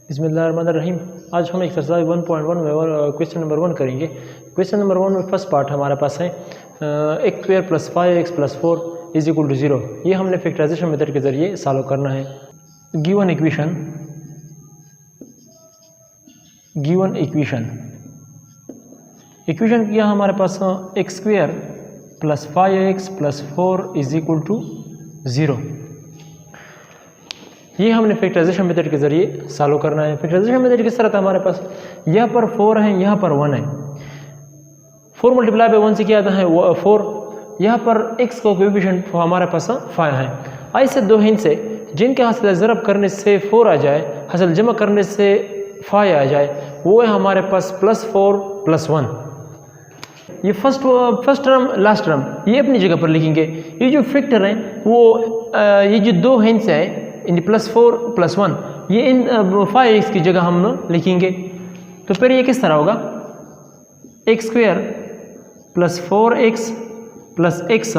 बिस्मिल्लाहिर्रहमानिर्रहीम। आज हम एक्सरसाइज 1.1 में क्वेश्चन नंबर 1 करेंगे। क्वेश्चन नंबर 1 में फर्स्ट पार्ट हमारे पास है x square plus 5x plus 4 is equal to 0। ये हमने फैक्टराइजेशन मेथड के ज़रिए सॉल्व करना है। गिवन इक्वेशन किया हमारे पास x square plus 5x plus 4 is equal to 0। ये हमने फैक्टराइजेशन मेथड के ज़रिए सॉल्व करना है। फैक्टराइजेशन मेथड किस तरह था हमारे पास, यहाँ पर 4 है, यहाँ पर 1 है। 4 मल्टीप्लाई बाय 1 से क्या आता है 4। यहाँ पर x का कोएफिशिएंट हमारे पास 5 है। ऐसे दो हिंट से जिनके हासिल ज़रब करने से 4 आ जाए, हासिल जमा करने से 5 आ जाए, वो है हमारे पास प्लस 4 प्लस 1। ये फर्स्ट टर्म लास्ट टर्म ये अपनी जगह पर लिखेंगे। ये जो फैक्टर हैं वो ये जो दो हिंट्स हैं इन प्लस 4 प्लस 1 ये इन 5x की जगह हम लिखेंगे। तो फिर ये किस तरह होगा, x square plus 4x plus x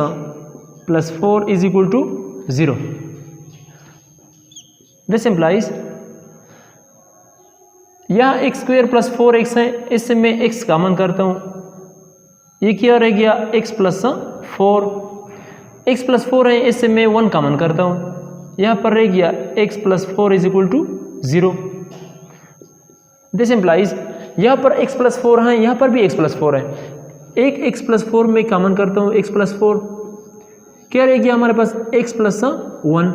plus 4 is equal to 0। This implies यहाँ एक्स स्क्वायर प्लस 4x है, इससे मैं x कॉमन करता हूँ। ये क्या रह गया x प्लस 4, x प्लस 4 है, इससे मैं 1 कॉमन करता हूँ। यहाँ पर रह गया x plus 4 is equal to 0। This implies यहाँ पर x प्लस 4 है, यहाँ पर भी x प्लस 4 है। एक x प्लस 4 में कॉमन करता हूँ, x प्लस 4 क्या रह गया हमारे पास x plus 1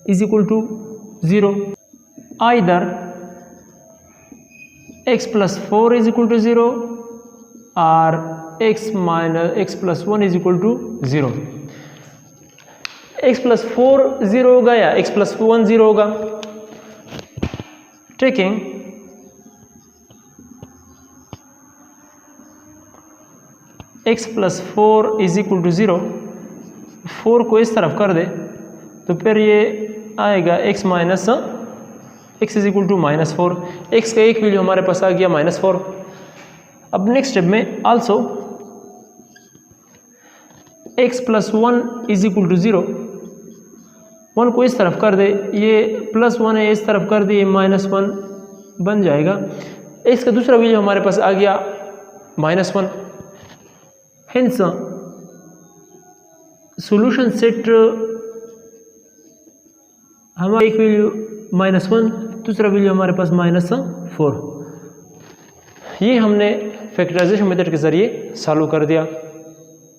is equal to 0। Either x plus 4 is equal to 0 और x minus x plus 1 is equal to 0। x plus 4 0 होगा या x प्लस 1 0 होगा। Taking x plus 4 is equal to 0, 4 को इस तरफ कर दे तो फिर ये आएगा x minus x is equal to minus 4। x का एक वैल्यू हमारे पास आ गया माइनस 4। अब नेक्स्ट स्टेप में also x plus 1 is equal to 0, 1 को इस तरफ कर दे, ये प्लस 1 है, इस तरफ कर दे, ये माइनस 1 बन जाएगा। x का दूसरा वैल्यू हमारे पास आ गया माइनस 1। हेंस सॉल्यूशन सेट हमारा एक वैल्यू माइनस 1, दूसरा वैल्यू हमारे पास माइनस 4। ये हमने फैक्टराइजेशन मेथड के ज़रिए सॉल्व कर दिया।